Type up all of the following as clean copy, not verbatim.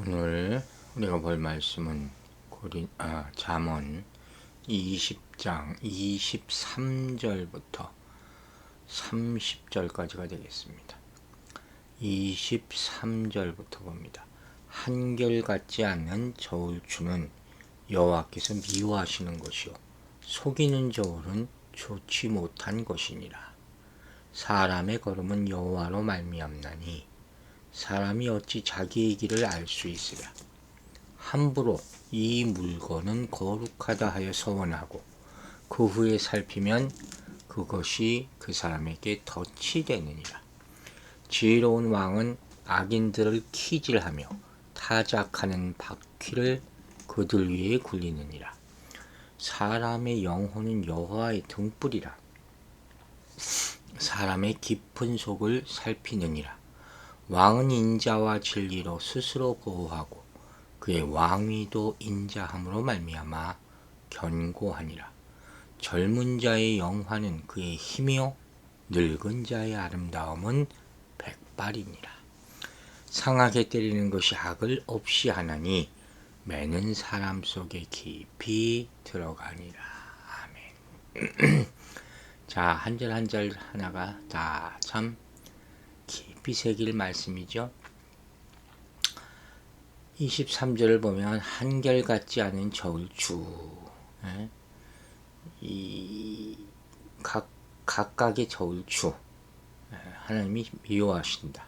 오늘 우리가 볼 말씀은 잠언 20장 23절부터 30절까지가 되겠습니다. 23절부터 봅니다. 한결같지 않는 저울추는 여호와께서 미워하시는 것이요 속이는 저울은 좋지 못한 것이니라. 사람의 걸음은 여호와로 말미암나니 사람이 어찌 자기의 길을 알 수 있으랴. 함부로 이 물건은 거룩하다 하여 서원하고 그 후에 살피면 그것이 그 사람에게 덫이 되느니라. 지혜로운 왕은 악인들을 키질하며 타작하는 바퀴를 그들 위에 굴리느니라. 사람의 영혼은 여호와의 등불이라. 사람의 깊은 속을 살피느니라. 왕은 인자와 진리로 스스로 보호하고 그의 왕위도 인자함으로 말미암아 견고하니라. 젊은 자의 영화는 그의 힘이요 늙은 자의 아름다움은 백발이니라. 상하게 때리는 것이 악을 없이 하나니 매는 사람 속에 깊이 들어가니라. 아멘. 자, 한 절 한 절 하나가 다 참 깊이 새길 말씀이죠. 23절을 보면 한결같지 않은 저울추, 각각의 저울추, 하나님이 미워하신다.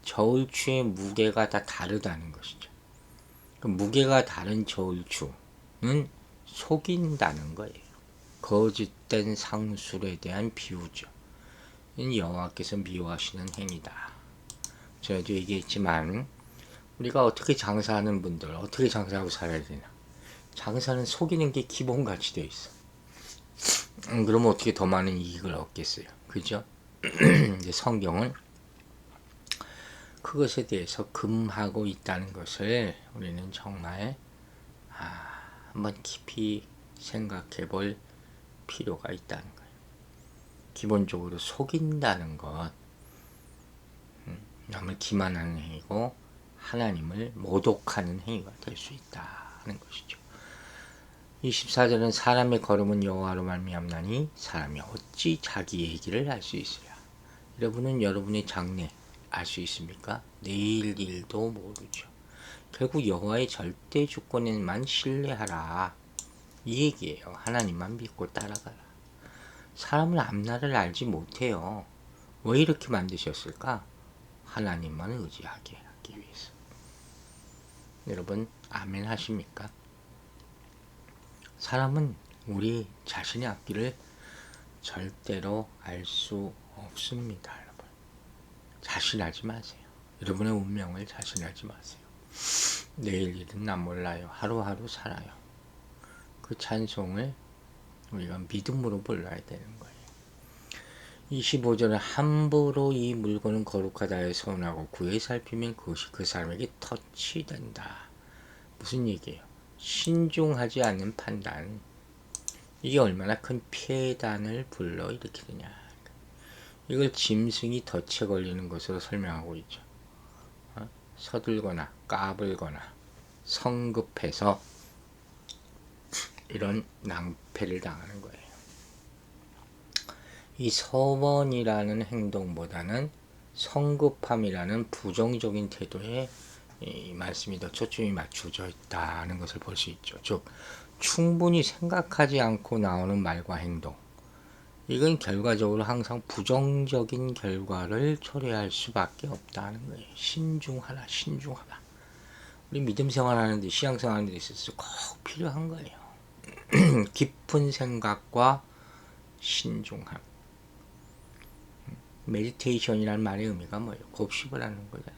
저울추의 무게가 다 다르다는 것이죠. 무게가 다른 저울추는 속인다는 거예요. 거짓된 상술에 대한 비유죠. 여호와께서 미워하시는 행위다. 저도 얘기했지만 우리가 어떻게 장사하는 분들 어떻게 장사하고 살아야 되나. 장사는 속이는 게 기본같이 되어 있어. 그러면 어떻게 더 많은 이익을 얻겠어요. 그죠? 이제 성경은 그것에 대해서 금하고 있다는 것을 우리는 정말 한번 깊이 생각해 볼 필요가 있다는 거예요. 기본적으로 속인다는 것, 남을 기만하는 행위고 하나님을 모독하는 행위가 될 수 있다는 것이죠. 24절은 사람의 걸음은 여호와로 말미암나니 사람이 어찌 자기의 길을 알 수 있으랴. 여러분은 여러분의 장래 알 수 있습니까? 내일 일도 모르죠. 결국 여호와의 절대 주권에만 신뢰하라, 이 얘기예요. 하나님만 믿고 따라가라. 사람은 앞날을 알지 못해요. 왜 이렇게 만드셨을까? 하나님만 의지하게 하기 위해서. 여러분 아멘 하십니까? 사람은 우리 자신의 앞길을 절대로 알 수 없습니다. 여러분 자신하지 마세요. 여러분의 운명을 자신하지 마세요. 내일 일은 난 몰라요. 하루하루 살아요. 그 찬송을 우리가 믿음으로 불러야 되는 거예요. 25절은 함부로 이 물건은 거룩하다 하여 서원하고 구에 살피면 그것이 그 사람에게 덫이 된다. 무슨 얘기예요? 신중하지 않는 판단, 이게 얼마나 큰 폐단을 불러일으키느냐. 이걸 짐승이 덫에 걸리는 것으로 설명하고 있죠. 서둘거나 까불거나 성급해서 이런 낭패를 당하는 거예요. 이 서원이라는 행동보다는 성급함이라는 부정적인 태도에 이 말씀이 더 초점이 맞춰져 있다는 것을 볼 수 있죠. 즉 충분히 생각하지 않고 나오는 말과 행동, 이건 결과적으로 항상 부정적인 결과를 초래할 수밖에 없다는 거예요. 신중하라, 신중하라. 우리 믿음 생활하는데, 신앙 생활하는 데 있어서 꼭 필요한 거예요. 깊은 생각과 신중함. 메디테이션이라는 말의 의미가 뭐예요? 곱씹을 하는 거잖아요.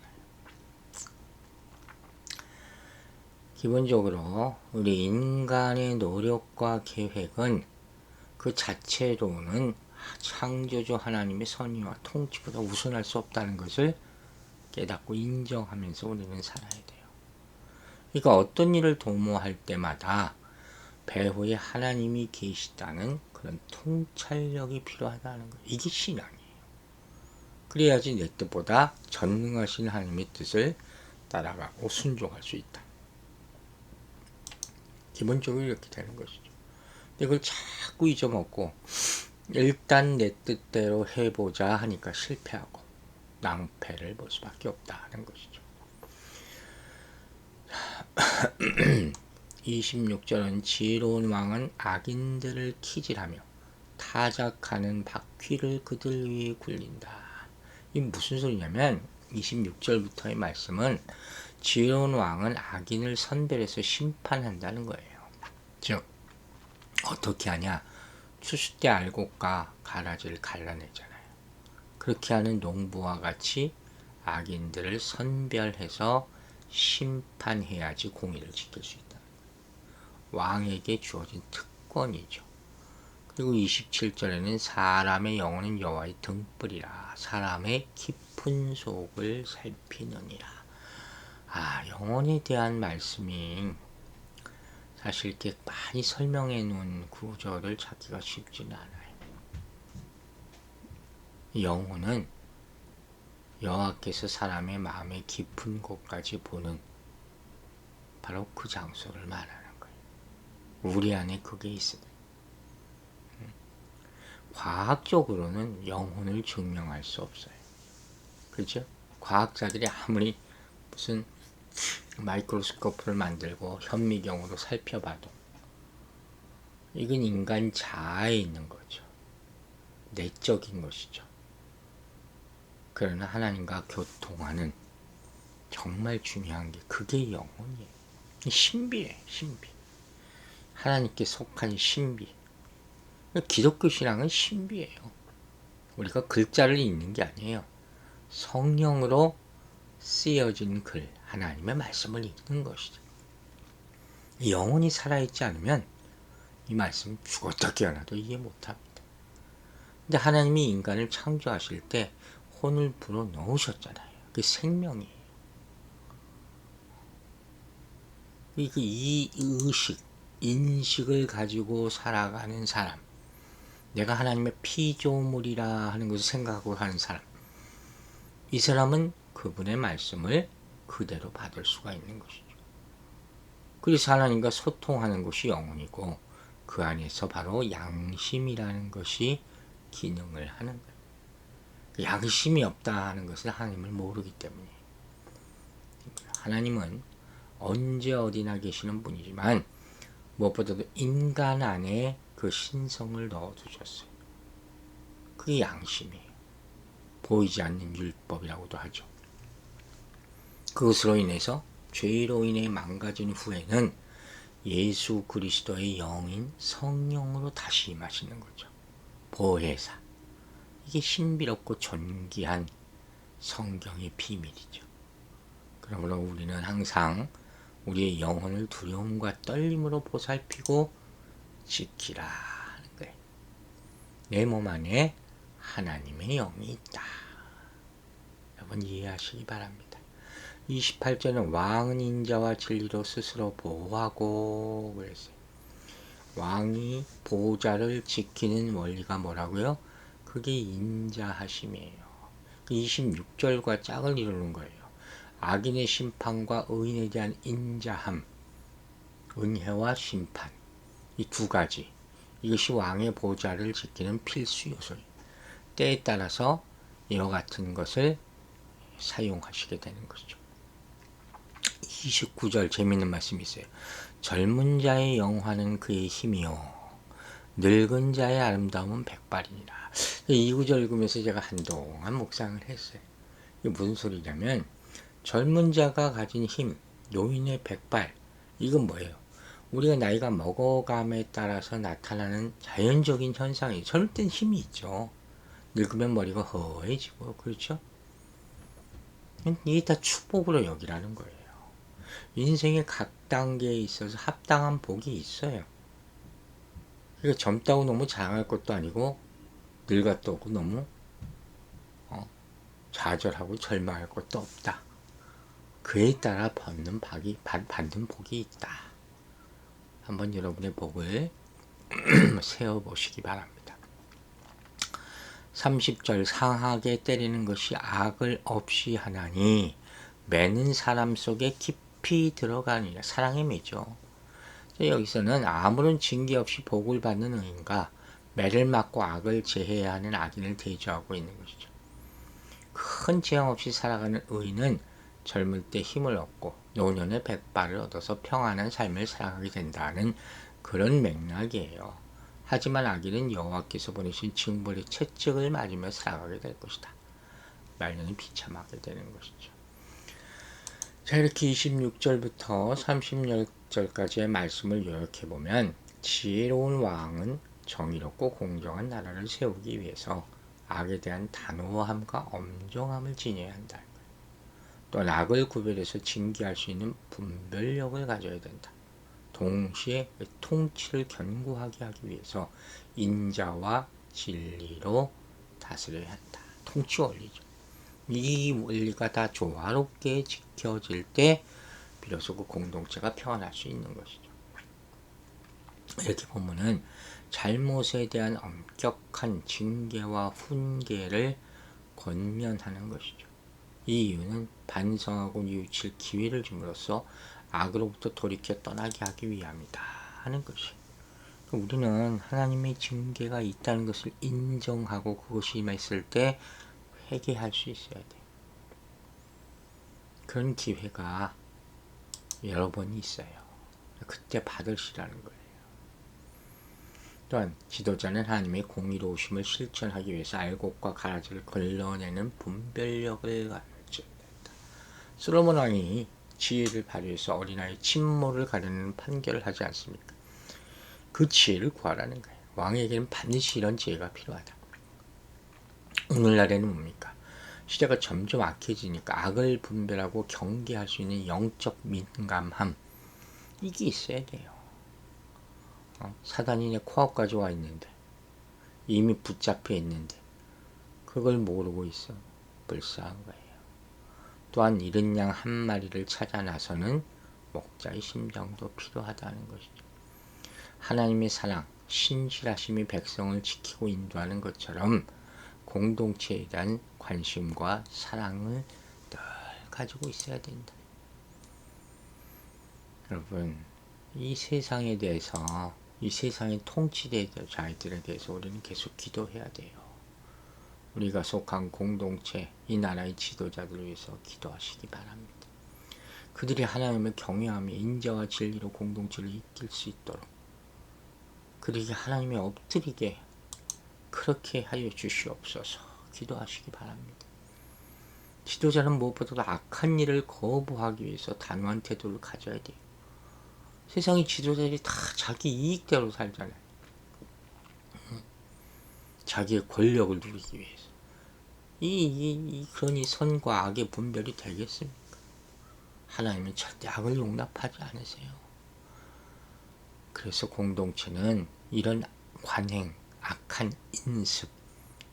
기본적으로 우리 인간의 노력과 계획은 그 자체로는 창조주 하나님의 선의와 통치보다 우선할 수 없다는 것을 깨닫고 인정하면서 우리는 살아야 돼요. 그러니까 어떤 일을 도모할 때마다 배후에 하나님이 계시다는 그런 통찰력이 필요하다는 거예요. 이게 신앙이에요. 그래야지 내 뜻보다 전능하신 하나님의 뜻을 따라가고 순종할 수 있다. 기본적으로 이렇게 되는 것이죠. 근데 그걸 자꾸 잊어먹고 일단 내 뜻대로 해보자 하니까 실패하고 낭패를 볼 수밖에 없다는 것이죠. 26절은 지혜로운 왕은 악인들을 키질하며 타작하는 바퀴를 그들 위에 굴린다. 이게 무슨 소리냐면 26절부터의 말씀은 지혜로운 왕은 악인을 선별해서 심판한다는 거예요. 즉 어떻게 하냐? 추수 때 알곡과 가라지를 갈라내잖아요. 그렇게 하는 농부와 같이 악인들을 선별해서 심판해야지 공의를 지킬 수 있다. 왕에게 주어진 특권이죠. 그리고 27절에는 사람의 영혼은 여호와의 등불이라 사람의 깊은 속을 살피느니라. 영혼에 대한 말씀이 사실 이렇게 많이 설명해 놓은 구절을 찾기가 쉽지는 않아요. 영혼은 여호와께서 사람의 마음의 깊은 곳까지 보는 바로 그 장소를 말하는 거예요. 우리 안에 그게 있습니다. 과학적으로는 영혼을 증명할 수 없어요. 그렇죠? 과학자들이 아무리 무슨 마이크로스코프를 만들고 현미경으로 살펴봐도 이건 인간 자아에 있는 거죠. 내적인 것이죠. 그러나 하나님과 교통하는 정말 중요한 게 그게 영혼이에요. 신비예요. 신비. 하나님께 속한 신비. 기독교 신앙은 신비예요. 우리가 글자를 읽는 게 아니에요. 성령으로 쓰여진 글, 하나님의 말씀을 읽는 것이죠. 영혼이 살아있지 않으면 이 말씀 죽었다 깨어나도 이해 못합니다. 근데 하나님이 인간을 창조하실 때 혼을 불어 넣으셨잖아요. 그게 생명이에요. 이 의식, 인식을 가지고 살아가는 사람, 내가 하나님의 피조물이라 하는 것을 생각하고 하는 사람, 이 사람은 그분의 말씀을 그대로 받을 수가 있는 것이죠. 그래서 하나님과 소통하는 것이 영혼이고 그 안에서 바로 양심이라는 것이 기능을 하는 거예요. 양심이 없다 하는 것은 하나님을 모르기 때문이에요. 하나님은 언제 어디나 계시는 분이지만 무엇보다도 인간 안에 그 신성을 넣어두셨어요. 그게 양심이에요. 보이지 않는 율법이라고도 하죠. 그것으로 인해서 죄로 인해 망가진 후에는 예수 그리스도의 영인 성령으로 다시 임하시는 거죠. 보혜사. 이게 신비롭고 존귀한 성경의 비밀이죠. 그러므로 우리는 항상 우리의 영혼을 두려움과 떨림으로 보살피고 지키라 하는 거예요. 내 몸 안에 하나님의 영이 있다. 여러분 이해하시기 바랍니다. 28절은 왕은 인자와 진리로 스스로 보호하고 그랬어요. 왕이 보호자를 지키는 원리가 뭐라고요? 그게 인자하심이에요. 26절과 짝을 이루는 거예요. 악인의 심판과 의인에 대한 인자함, 은혜와 심판, 이 두 가지, 이것이 왕의 보좌를 지키는 필수 요소예요. 때에 따라서 이와 같은 것을 사용하시게 되는 것이죠. 29절 재미있는 말씀이 있어요. 젊은 자의 영화는 그의 힘이요 늙은 자의 아름다움은 백발이니라. 이 구절 읽으면서 제가 한동안 묵상을 했어요. 이게 무슨 소리냐면 젊은 자가 가진 힘, 노인의 백발, 이건 뭐예요? 우리가 나이가 먹어감에 따라서 나타나는 자연적인 현상이에요. 젊을 땐 힘이 있죠. 늙으면 머리가 허해지고, 그렇죠? 이게 다 축복으로 여기라는 거예요. 인생의 각 단계에 있어서 합당한 복이 있어요. 그러니까 젊다고 너무 자랑할 것도 아니고 늙었다고 너무 좌절하고 절망할 것도 없다. 그에 따라 받는 복이 있다. 한번 여러분의 복을 세어보시기 바랍니다. 30절 상하게 때리는 것이 악을 없이 하나니 매는 사람 속에 깊이 들어가니라. 사랑에 매죠. 여기서는 아무런 징계 없이 복을 받는 의인과 매를 맞고 악을 제해야 하는 악인을 대조하고 있는 것이죠. 큰 재앙 없이 살아가는 의인은 젊을 때 힘을 얻고 노년에 백발을 얻어서 평안한 삶을 살아가게 된다는 그런 맥락이에요. 하지만 악인은 여호와께서 보내신 징벌의 채찍을 맞으며 살아가게 될 것이다. 말년이 비참하게 되는 것이죠. 자, 이렇게 26절부터 30절까지의 말씀을 요약해보면 지혜로운 왕은 정의롭고 공정한 나라를 세우기 위해서 악에 대한 단호함과 엄정함을 지녀야 한다. 또 악을 구별해서 징계할 수 있는 분별력을 가져야 된다. 동시에 통치를 견고하게 하기 위해서 인자와 진리로 다스려야 한다. 통치 원리죠. 이 원리가 다 조화롭게 지켜질 때 비로소 그 공동체가 평안할 수 있는 것이죠. 이렇게 보면은 잘못에 대한 엄격한 징계와 훈계를 권면하는 것이죠. 이 이유는 반성하고 뉘우칠 기회를 줌으로써 악으로부터 돌이켜 떠나게 하기 위함이다 하는 것이에요. 우리는 하나님의 징계가 있다는 것을 인정하고 그것이 임했을 때 회개할 수 있어야 돼요. 그런 기회가 여러 번 있어요. 그때 받으시라는 거예요. 또한 지도자는 하나님의 공의로우심을 실천하기 위해서 알곡과 가라지를 걸러내는 분별력을 가져야 된다. 솔로몬 왕이 지혜를 발휘해서 어린아이 침몰을 가르는 판결을 하지 않습니까? 그 지혜를 구하라는 거예요. 왕에게는 반드시 이런 지혜가 필요하다. 오늘날에는 뭡니까? 시대가 점점 악해지니까 악을 분별하고 경계할 수 있는 영적 민감함, 이게 있어야 돼요. 사단이 내 코앞까지 와 있는데, 이미 붙잡혀 있는데 그걸 모르고 있어. 불쌍한 거예요. 또한 잃은 양 한 마리를 찾아 나서는 목자의 심정도 필요하다는 것이죠. 하나님의 사랑, 신실하심이 백성을 지키고 인도하는 것처럼 공동체에 대한 관심과 사랑을 늘 가지고 있어야 된다. 여러분, 이 세상에 대해서, 이 세상의 통치자들에 대해서 우리는 계속 기도해야 돼요. 우리가 속한 공동체, 이 나라의 지도자들을 위해서 기도하시기 바랍니다. 그들이 하나님을 경외하며 인자와 진리로 공동체를 이끌 수 있도록 그들에게 하나님의 엎드리게 그렇게 하여 주시옵소서 기도하시기 바랍니다. 지도자는 무엇보다도 악한 일을 거부하기 위해서 단호한 태도를 가져야 돼요. 세상의 지도자들이 다 자기 이익대로 살잖아요. 자기의 권력을 누리기 위해서. 그러니 선과 악의 분별이 되겠습니까? 하나님은 절대 악을 용납하지 않으세요. 그래서 공동체는 이런 관행, 악한 인습,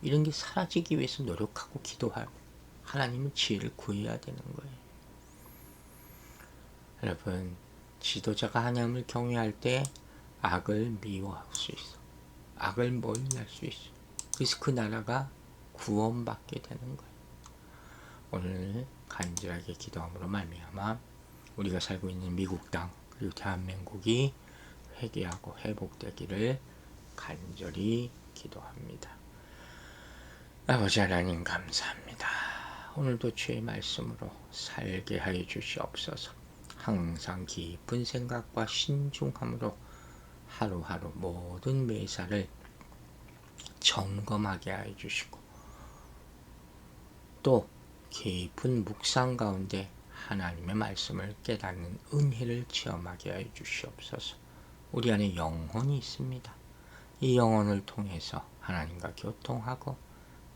이런 게 사라지기 위해서 노력하고 기도하고 하나님은 지혜를 구해야 되는 거예요. 여러분, 지도자가 하나님을 경외할 때 악을 미워할 수 있어. 악을 멀리할 수 있어. 그래서 그 나라가 구원받게 되는 거예요. 오늘 간절하게 기도함으로 말미암아 우리가 살고 있는 미국 땅 그리고 대한민국이 회개하고 회복되기를 간절히 기도합니다. 아버지 하나님 감사합니다. 오늘도 주의 말씀으로 살게 하여 주시옵소서. 항상 깊은 생각과 신중함으로 하루하루 모든 매사를 점검하게 하여 주시고 또 깊은 묵상 가운데 하나님의 말씀을 깨닫는 은혜를 체험하게 하여 주시옵소서. 우리 안에 영혼이 있습니다. 이 영혼을 통해서 하나님과 교통하고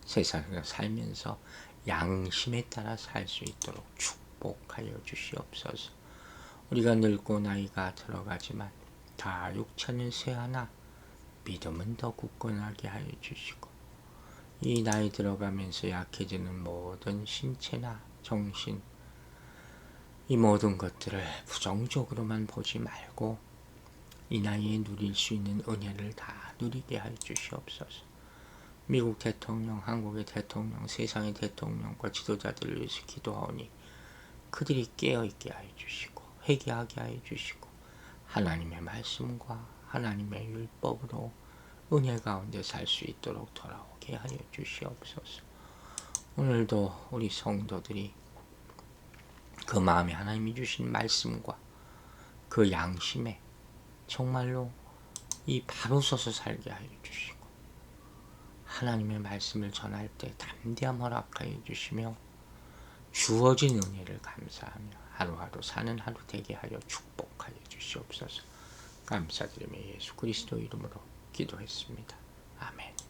세상에서 살면서 양심에 따라 살 수 있도록 축복하여 주시옵소서. 우리가 늙고 나이가 들어가지만 다 육체는 쇠하나 믿음은 더 굳건하게 하여 주시고 이 나이 들어가면서 약해지는 모든 신체나 정신 이 모든 것들을 부정적으로만 보지 말고 이 나이에 누릴 수 있는 은혜를 다 누리게 하여 주시옵소서. 미국 대통령, 한국의 대통령, 세상의 대통령과 지도자들을 위해서 기도하오니 그들이 깨어있게 하여 주시고 회개하게 하여 주시고 하나님의 말씀과 하나님의 율법으로 은혜 가운데 살 수 있도록 돌아오게 하여 주시옵소서. 오늘도 우리 성도들이 그 마음에 하나님이 주신 말씀과 그 양심에 정말로 이 바로 서서 살게 하여 주시고 하나님의 말씀을 전할 때 담대함 허락하여 주시며 주어진 은혜를 감사하며 하루하루 사는 하루 되게 하여 축복하여 주시옵소서. 감사드리며 예수 그리스도 이름으로 기도했습니다. 아멘.